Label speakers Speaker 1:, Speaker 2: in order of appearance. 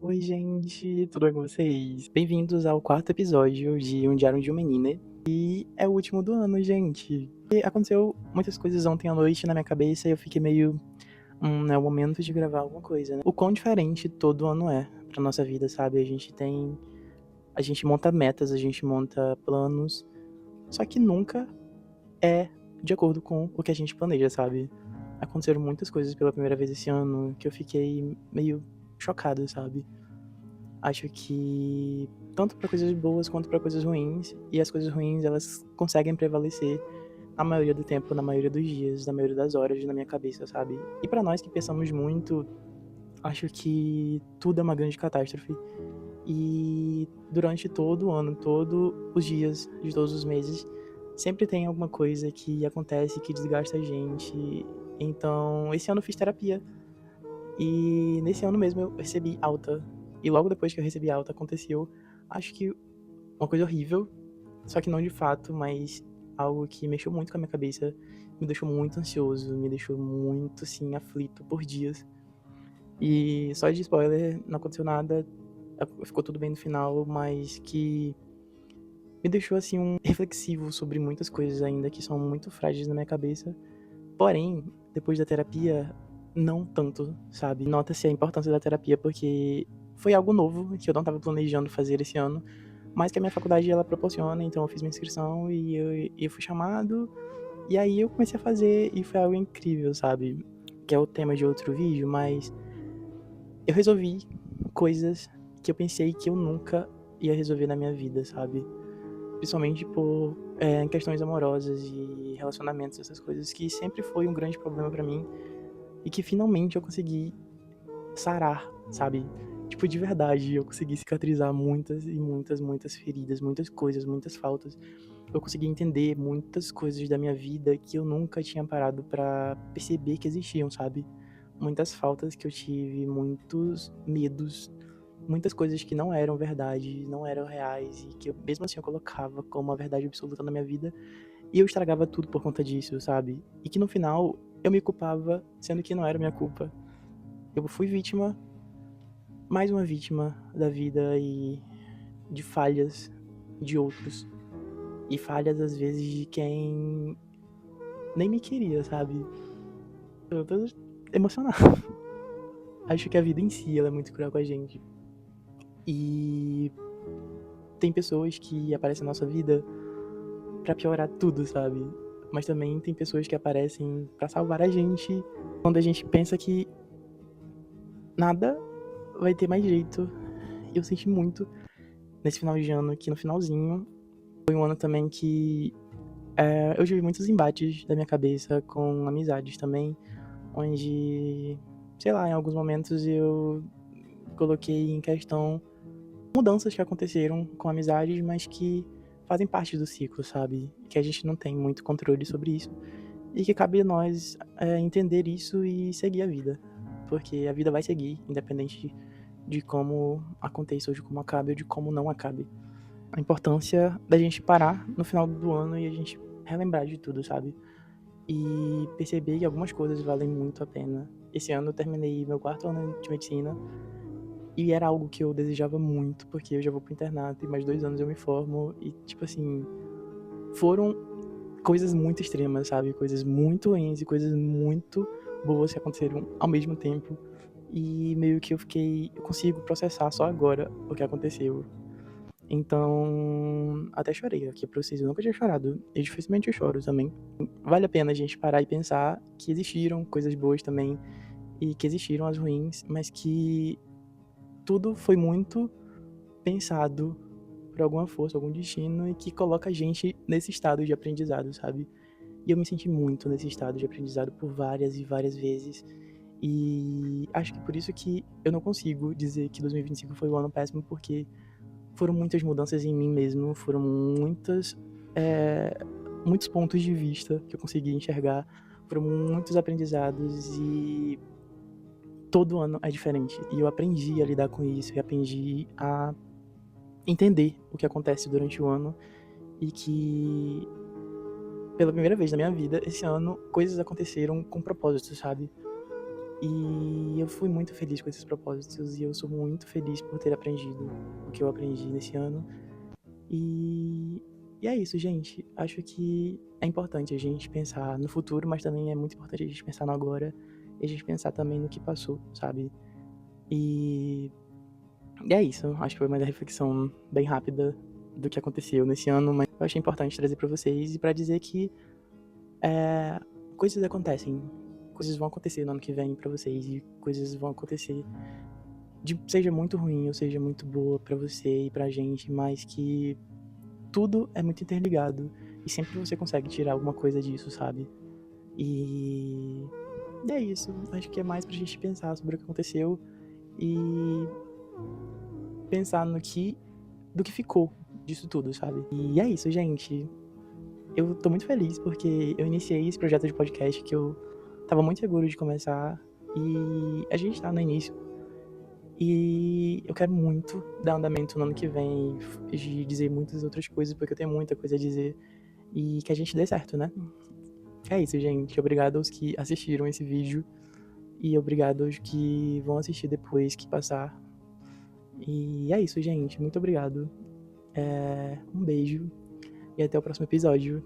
Speaker 1: Oi, gente, tudo bem com vocês? Bem-vindos ao quarto episódio de Um Diário de uma Menina. E é o último do ano, gente. E aconteceu muitas coisas ontem à noite na minha cabeça e eu fiquei meio. É o momento de gravar alguma coisa, né? O quão diferente todo ano é pra nossa vida, sabe? A gente tem. A gente monta metas, a gente monta planos, só que nunca é de acordo com o que a gente planeja, sabe? Aconteceram muitas coisas pela primeira vez esse ano que eu fiquei meio chocado, sabe? Acho que tanto para coisas boas quanto para coisas ruins, e as coisas ruins elas conseguem prevalecer na maioria do tempo, na maioria dos dias, na maioria das horas na minha cabeça, sabe? E para nós que pensamos muito, acho que tudo é uma grande catástrofe. E durante todo o ano, todos os dias de todos os meses, sempre tem alguma coisa que acontece que desgasta a gente. Então, esse ano eu fiz terapia e nesse ano mesmo eu recebi alta. E logo depois que eu recebi alta aconteceu, acho que uma coisa horrível, só que não de fato, mas algo que mexeu muito com a minha cabeça, me deixou muito ansioso, me deixou muito, assim, aflito por dias. E só de spoiler, não aconteceu nada, ficou tudo bem no final, mas que me deixou, assim, reflexivo sobre muitas coisas ainda que são muito frágeis na minha cabeça. Porém, depois da terapia, não tanto, sabe? Nota-se a importância da terapia porque foi algo novo que eu não estava planejando fazer esse ano, mas que a minha faculdade ela proporciona, então eu fiz minha inscrição e eu fui chamado, e aí eu comecei a fazer e foi algo incrível, sabe? Que é o tema de outro vídeo, mas eu resolvi coisas que eu pensei que eu nunca ia resolver na minha vida, sabe? Principalmente por em questões amorosas e relacionamentos, essas coisas que sempre foi um grande problema pra mim e que finalmente eu consegui sarar, sabe? Tipo, de verdade, eu consegui cicatrizar muitas e muitas, muitas feridas, muitas coisas, muitas faltas. Eu consegui entender muitas coisas da minha vida que eu nunca tinha parado pra perceber que existiam, sabe? Muitas faltas que eu tive, muitos medos, muitas coisas que não eram verdade, não eram reais e que eu, mesmo assim eu colocava como uma verdade absoluta na minha vida e eu estragava tudo por conta disso, sabe? E que no final eu me culpava, sendo que não era minha culpa. Eu fui vítima, mais uma vítima da vida e de falhas de outros. E falhas às vezes de quem nem me queria, sabe? Eu tô emocionado. Acho que a vida em si ela é muito cruel com a gente. E tem pessoas que aparecem na nossa vida pra piorar tudo, sabe? Mas também tem pessoas que aparecem pra salvar a gente quando a gente pensa que nada vai ter mais jeito. E eu senti muito nesse final de ano que no finalzinho foi um ano também que eu tive muitos embates da minha cabeça com amizades também, onde, sei lá, em alguns momentos eu coloquei em questão mudanças que aconteceram com amizades, mas que fazem parte do ciclo, sabe? Que a gente não tem muito controle sobre isso e que cabe a nós entender isso e seguir a vida, porque a vida vai seguir, independente de como aconteça ou de como acabe ou de como não acabe. A importância da gente parar no final do ano e a gente relembrar de tudo, sabe? E perceber que algumas coisas valem muito a pena. Esse ano eu terminei meu quarto ano de medicina e era algo que eu desejava muito, porque eu já vou pro internato e mais 2 anos eu me formo e, tipo assim, foram coisas muito extremas, sabe? Coisas muito ruins e coisas muito boas que aconteceram ao mesmo tempo. E meio que eu consigo processar só agora o que aconteceu. Então, até chorei aqui pra vocês. Eu nunca tinha chorado. E dificilmente eu choro também. Vale a pena a gente parar e pensar que existiram coisas boas também. E que existiram as ruins, mas que tudo foi muito pensado por alguma força, algum destino, e que coloca a gente nesse estado de aprendizado, sabe? E eu me senti muito nesse estado de aprendizado por várias e várias vezes. E acho que por isso que eu não consigo dizer que 2025 foi um ano péssimo, porque foram muitas mudanças em mim mesmo, foram é, muitos pontos de vista que eu consegui enxergar, foram muitos aprendizados e todo ano é diferente. E eu aprendi a lidar com isso, e aprendi a entender o que acontece durante o ano e que pela primeira vez na minha vida, esse ano, coisas aconteceram com propósito, sabe? E eu fui muito feliz com esses propósitos e eu sou muito feliz por ter aprendido o que eu aprendi nesse ano. E, e é isso, gente. Acho que é importante a gente pensar no futuro, mas também é muito importante a gente pensar no agora e a gente pensar também no que passou, sabe? E, e é isso. Acho que foi uma reflexão bem rápida do que aconteceu nesse ano, mas eu achei importante trazer pra vocês e pra dizer que é, coisas acontecem. Coisas vão acontecer no ano que vem pra vocês e coisas vão acontecer seja muito ruim ou seja muito boa pra você e pra gente, mas que tudo é muito interligado e sempre você consegue tirar alguma coisa disso, sabe? E é isso. Acho que é mais pra gente pensar sobre o que aconteceu e pensar do que ficou disso tudo, sabe? E é isso, gente. Eu tô muito feliz porque eu iniciei esse projeto de podcast que eu tava muito seguro de começar e a gente tá no início. E eu quero muito dar andamento no ano que vem e dizer muitas outras coisas, porque eu tenho muita coisa a dizer e que a gente dê certo, né? É isso, gente. Obrigado aos que assistiram esse vídeo e obrigado aos que vão assistir depois que passar. E é isso, gente. Muito obrigado. Um beijo e até o próximo episódio.